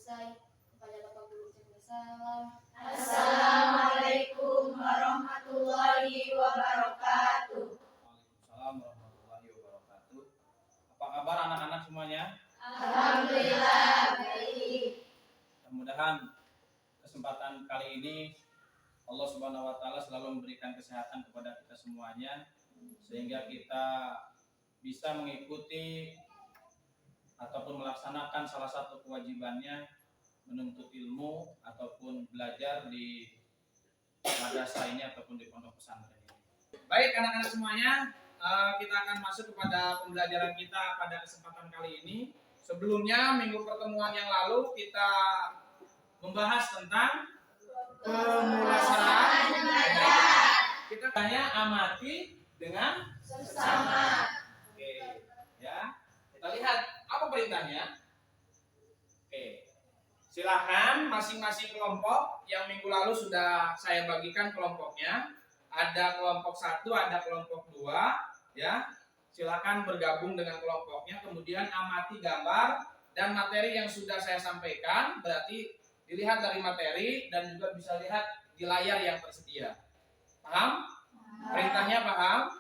selesai. Kepada Bapak Guru ucapkan salam. Assalamualaikum warahmatullahi wabarakatuh. Waalaikumsalam warahmatullahi wabarakatuh. Apa kabar anak-anak semuanya? Alhamdulillah baik. Mudah-mudahan kesempatan kali ini Allah Subhanahu wa taala selalu memberikan kesehatan kepada kita semuanya sehingga kita bisa mengikuti ataupun melaksanakan salah satu kewajibannya menuntut ilmu ataupun belajar di madrasah ini ataupun di pondok pesantren ini. Baik anak-anak semuanya, kita akan masuk kepada pembelajaran kita pada kesempatan kali ini. Sebelumnya minggu pertemuan yang lalu kita membahas tentang kemulasaraan. Kita tanya amati dengan Sesama. Oke, ya. Kita lihat apa perintahnya. Oke. Silakan masing-masing kelompok yang minggu lalu sudah saya bagikan kelompoknya. Ada kelompok 1, ada kelompok 2, ya. Silakan bergabung dengan kelompoknya, kemudian amati gambar dan materi yang sudah saya sampaikan. Berarti dilihat dari materi dan juga bisa lihat di layar yang tersedia. Paham? Perintahnya paham?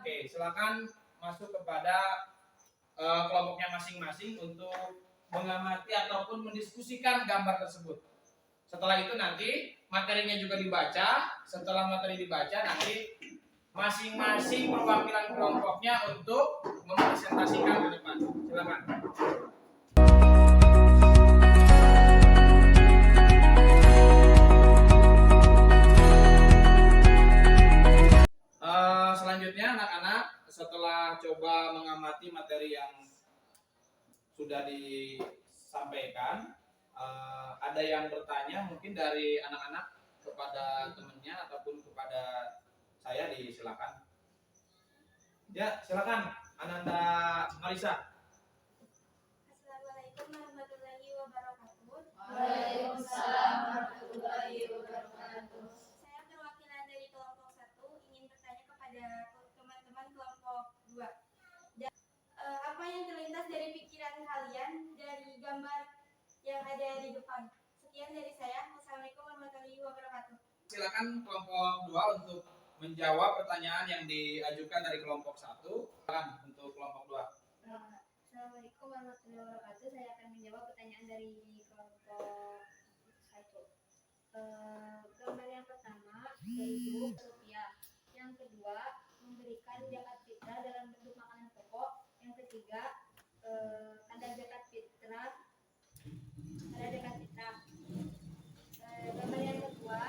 Oke, silakan masuk kepada kelompoknya masing-masing untuk mengamati ataupun mendiskusikan gambar tersebut. Setelah itu nanti materinya juga dibaca. Setelah materi dibaca nanti masing-masing perwakilan kelompoknya untuk mempresentasikan ke depan. Silakan. Selanjutnya anak-anak setelah coba mengamati materi yang sudah disampaikan, ada yang bertanya mungkin dari anak-anak kepada temannya ataupun kepada saya, disilakan. Ya, silakan Ananda Marisa. Assalamualaikum warahmatullahi wabarakatuh. Waalaikumsalam warahmatullahi wabarakatuh. Saya perwakilan dari kelompok 1 ingin bertanya kepada teman-teman kelompok 2. Apa yang terlintas dari pikiran kalian dari gambar yang ada di depan? Sekian dari saya. Wassalamualaikum warahmatullahi wabarakatuh. Silakan kelompok 2 untuk menjawab pertanyaan yang diajukan dari kelompok 1. Silakan untuk kelompok 2. Assalamualaikum warahmatullahi wabarakatuh. Saya akan menjawab pertanyaan dari kelompok 1. Gambar yang pertama yaitu rupiah. Yang kedua memberikan zakat fitrah dalam bentuk makanan pokok. Yang ketiga ada zakat fitrah. Gambar yang kedua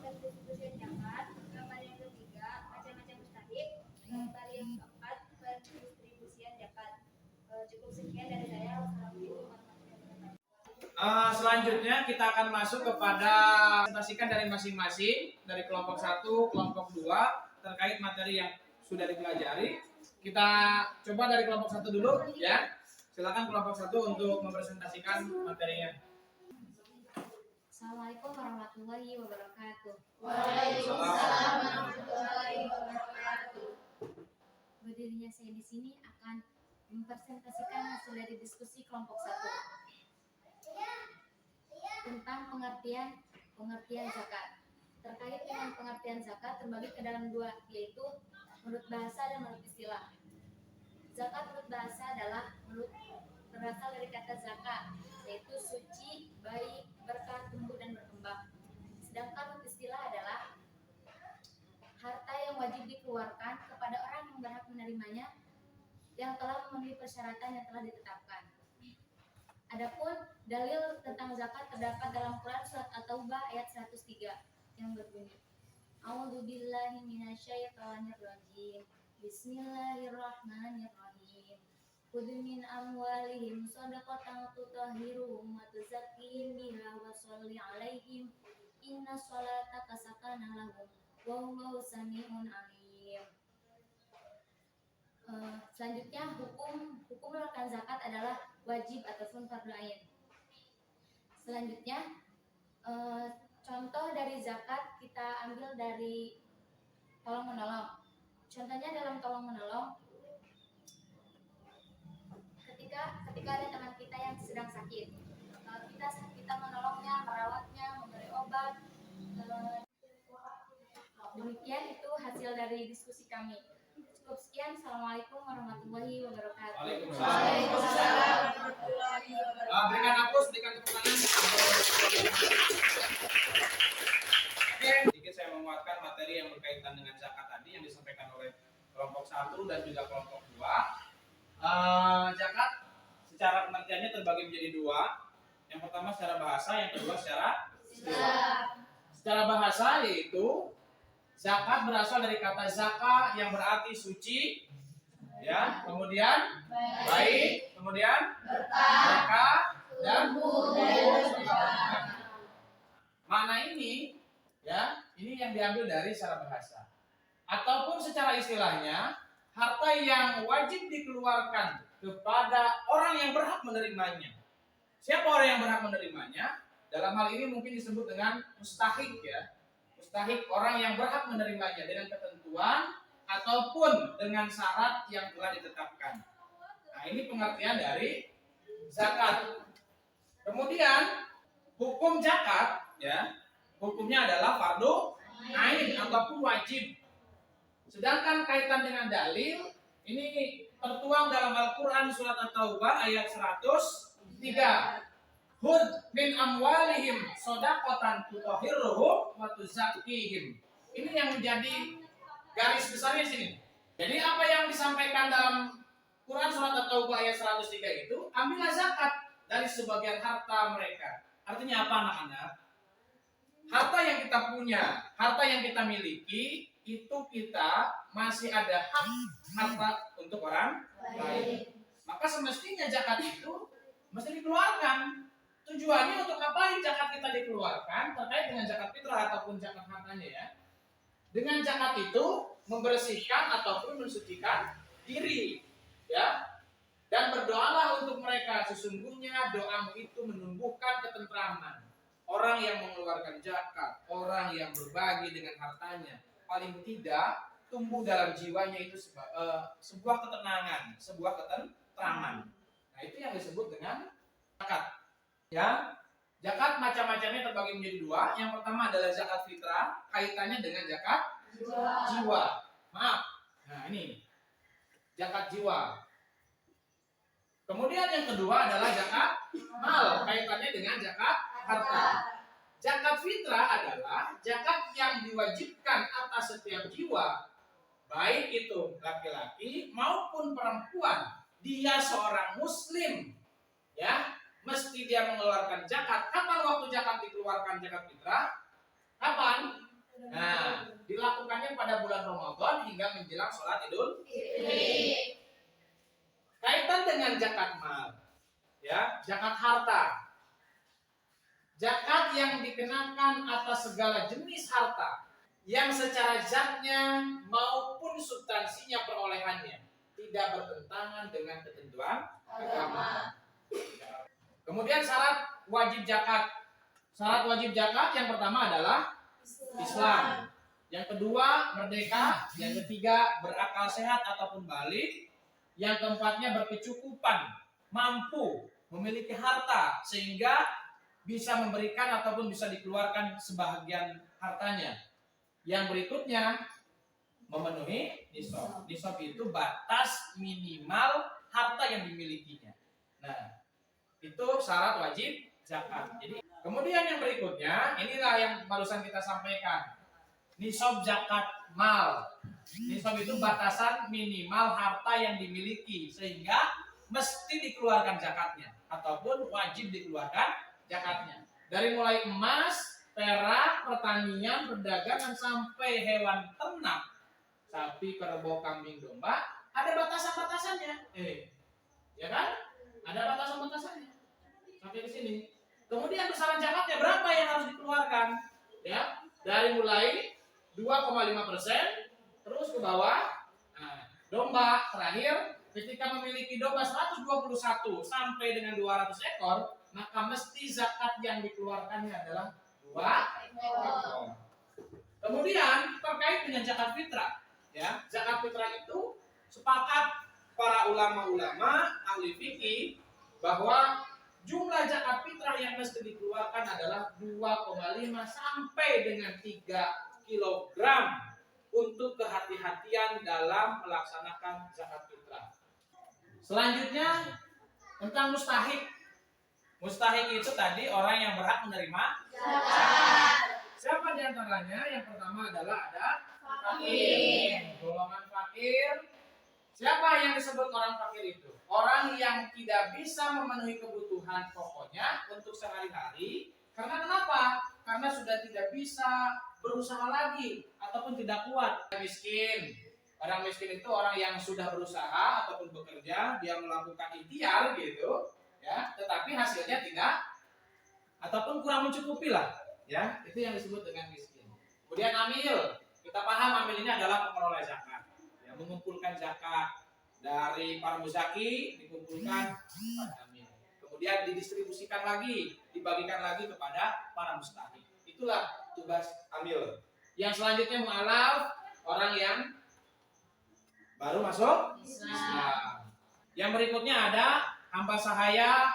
pendistribusian zakat. Gambar yang ketiga macam-macam mustahik. Gambar yang keempat pendistribusian zakat. Cukup sekian dari saya. Wassalamualaikum warahmatullahi wabarakatuh. Selanjutnya kita akan masuk kepada presentasikan dari masing-masing dari kelompok 1, kelompok 2 terkait materi yang sudah dipelajari. Kita coba dari kelompok 1 dulu ya. Silakan kelompok 1 untuk mempresentasikan materinya. Assalamualaikum warahmatullahi wabarakatuh. Waalaikumsalam warahmatullahi wabarakatuh. Berdirinya saya di sini akan mempresentasikan hasil dari diskusi kelompok 1 tentang pengertian zakat. Terkait dengan pengertian zakat terbagi ke dalam 2, yaitu menurut bahasa dan menurut istilah. Zakat menurut bahasa adalah berasal dari kata zakat, yaitu suci, baik, berkah, tumbuh dan berkembang. Sedangkan menurut istilah adalah harta yang wajib dikeluarkan kepada orang yang berhak menerimanya yang telah memenuhi persyaratan yang telah ditetapkan. Adapun dalil tentang zakat terdapat dalam Quran surat At-Taubah ayat 103 yang berbunyi, A'udzubillahi minasyaitonirrajim. Bismillahirrahmanirrahim. Khudh min amwalihim shadaqatan tutahhiruhum wa tuzakkihim biha wa sholli 'alaihim inna sholataka sakanun lahum wallahu samii'un 'aliim. Selanjutnya hukum mengeluarkan zakat adalah wajib ataupun fardhu ain. Selanjutnya contoh dari zakat kita ambil dari tolong menolong. Contohnya dalam tolong menolong, ketika ada teman kita yang sedang sakit, kita menolongnya, merawatnya, memberi obat. Demikian itu hasil dari diskusi kami. Cukup sekian. Assalamualaikum warahmatullahi wabarakatuh. Waalaikumsalam. Berikan aplaus, berikan tepuk tangan. Oke, sedikit saya menguatkan materi yang berkaitan dengan zakat tadi yang disampaikan oleh kelompok 1 dan juga kelompok 2. Zakat secara pengertiannya terbagi menjadi 2. Yang pertama secara bahasa, yang kedua secara istilah. Secara bahasa yaitu zakat berasal dari kata zaka yang berarti suci, ya, kemudian baik, kemudian berkah dan makna ini, ya, ini yang diambil dari secara bahasa. Ataupun secara istilahnya, harta yang wajib dikeluarkan kepada orang yang berhak menerimanya. Siapa orang yang berhak menerimanya? Dalam hal ini mungkin disebut dengan mustahik, ya. Mustahik, orang yang berhak menerimanya dengan ketentuan ataupun dengan syarat yang telah ditetapkan. Nah, ini pengertian dari zakat. Kemudian hukum zakat, ya, hukumnya adalah fardu ain ataupun wajib. Sedangkan kaitan dengan dalil ini tertuang dalam Al-Qur'an surat At-Taubah ayat 103. Hud min amwalihim shadaqatan tutahhiruhum wa tuzakkihim. Ini yang menjadi garis besarnya sini. Jadi apa yang disampaikan dalam Quran surat At-Taubah ayat 103 itu, ambillah zakat dari sebagian harta mereka. Artinya apa, anak-anak? Harta yang kita punya, harta yang kita miliki, itu kita masih ada hak harta untuk orang lain. Maka semestinya zakat itu mesti dikeluarkan. Tujuannya untuk ngapain zakat kita dikeluarkan? Terkait dengan zakat fitrah ataupun zakat hartanya, ya. Dengan zakat itu membersihkan ataupun mensucikan diri, ya. Dan berdoalah untuk mereka, sesungguhnya doamu itu menumbuhkan ketentraman. Orang yang mengeluarkan zakat, orang yang berbagi dengan hartanya, paling tidak tumbuh dalam jiwanya itu sebuah ketenangan, sebuah ketentraman. Nah, itu yang disebut dengan zakat. Ya, zakat macam-macamnya terbagi menjadi 2. Yang pertama adalah zakat fitrah, kaitannya dengan zakat jiwa. Maaf. Nah, ini zakat jiwa. Kemudian yang kedua adalah zakat mal, kaitannya dengan zakat harta. Zakat fitrah adalah zakat yang diwajibkan atas setiap jiwa, baik itu laki-laki maupun perempuan. Dia seorang muslim, ya. Mesti dia mengeluarkan zakat. Kapan waktu zakat dikeluarkan, zakat fitrah? Kapan? Nah, dilakukannya pada bulan Ramadan hingga menjelang sholat Idul Fitri. Kaitan dengan zakat mal, ya, zakat harta. Zakat yang dikenakan atas segala jenis harta yang secara zatnya maupun substansinya perolehannya tidak bertentangan dengan ketentuan agama. Kemudian syarat wajib zakat. Syarat wajib zakat yang pertama adalah Islam. Yang kedua merdeka. Yang ketiga berakal sehat ataupun balik. Yang keempatnya berkecukupan, mampu memiliki harta sehingga bisa memberikan ataupun bisa dikeluarkan sebahagian hartanya. Yang berikutnya memenuhi nisab. Nisab itu batas minimal harta yang dimilikinya. Nah, itu syarat wajib zakat. Jadi, kemudian yang berikutnya, inilah yang barusan kita sampaikan. Nisab zakat mal. Nisab itu batasan minimal harta yang dimiliki sehingga mesti dikeluarkan zakatnya ataupun wajib dikeluarkan zakatnya. Dari mulai emas, perak, pertanian, perdagangan sampai hewan ternak, sapi, kerbau, kambing, domba, ada batasan-batasannya. Ya kan? Ada batasan-batasannya. Sampai di sini. Kemudian besaran zakatnya berapa yang harus dikeluarkan? Ya, dari mulai 2,5% terus ke bawah. Nah, domba terakhir ketika memiliki domba 121 sampai dengan 200 ekor, maka mesti zakat yang dikeluarkannya adalah 2 ekor. Kemudian terkait dengan zakat fitrah, ya, zakat fitrah itu sepakat para ulama-ulama ahli fikih bahwa jumlah zakat fitrah yang mesti dikeluarkan adalah 2,5 sampai dengan 3 kilogram untuk kehati-hatian dalam melaksanakan zakat fitrah. Selanjutnya tentang mustahik. Mustahik itu tadi orang yang berhak menerima zakat. Siapa di antaranya? Yang pertama adalah ada fakir. Golongan fakir. Siapa yang disebut orang fakir itu? Orang yang tidak bisa memenuhi kebutuhan pokoknya untuk sehari-hari. Karena kenapa? Karena sudah tidak bisa berusaha lagi ataupun tidak kuat. Miskin. Orang miskin itu orang yang sudah berusaha ataupun bekerja, dia melakukan ikhtiar gitu, ya, tetapi hasilnya tidak ataupun kurang mencukupi lah, ya. Itu yang disebut dengan miskin. Kemudian amil. Kita paham amil ini adalah pengelola zakat. Ya, mengumpulkan zakat dari para muzaki dikumpulkan pada amil. Kemudian didistribusikan lagi, dibagikan lagi kepada para mustahik. Itulah tugas amil. Yang selanjutnya mu'alaf, orang yang baru masuk Islam. Yang berikutnya ada hamba sahaya,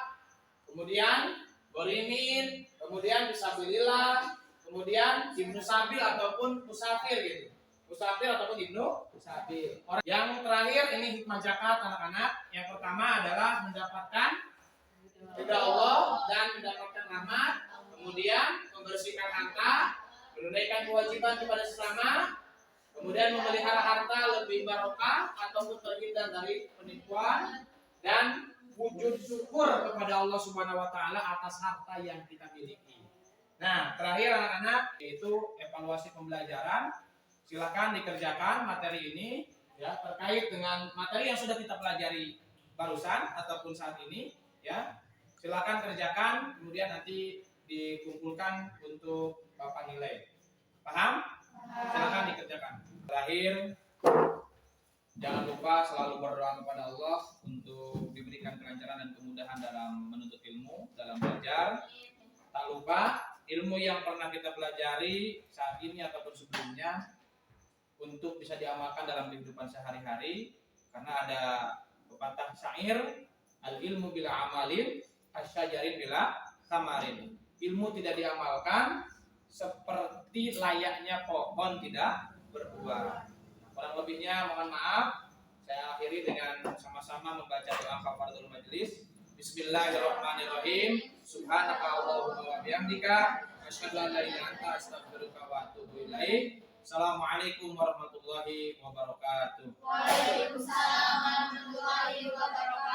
kemudian gorimin, kemudian fisabilillah, kemudian ibnu sabil ataupun musafir gitu. Musafir ataupun ibnu sabil. Yang terakhir ini hikmah zakat anak-anak. Yang pertama adalah mendapatkan ridha Allah dan mendapatkan rahmat, kemudian membersihkan harta, menunaikan kewajiban kepada sesama, kemudian memelihara harta lebih barokah ataupun terhindar dari penipuan, dan wujud syukur kepada Allah Subhanahu wa taala atas harta yang kita miliki. Nah, terakhir anak-anak yaitu evaluasi pembelajaran. Silakan dikerjakan materi ini ya terkait dengan materi yang sudah kita pelajari barusan ataupun saat ini ya. Silakan kerjakan kemudian nanti dikumpulkan untuk Bapak nilai. Paham? Silakan dikerjakan. Terakhir, jangan lupa selalu berdoa kepada Allah untuk diberikan kelancaran dan kemudahan dalam menuntut ilmu, dalam belajar. Tak lupa ilmu yang pernah kita pelajari saat ini ataupun sebelumnya untuk bisa diamalkan dalam kehidupan sehari-hari, karena ada pepatah syair, al ilmu bila amalin asyajarin bila samarin. Ilmu tidak diamalkan seperti layaknya pohon tidak berbuah. Kurang lebihnya mohon maaf. Saya akhiri dengan sama-sama membaca doa kafaratul majelis. Bismillahirrahmanirrahim. Subhanaka Allahumma wa bihamdika asyhadu an la ilaha illa anta astaghfiruka wa atubu ilaik. Assalamualaikum warahmatullahi wabarakatuh. Waalaikumsalam warahmatullahi wabarakatuh.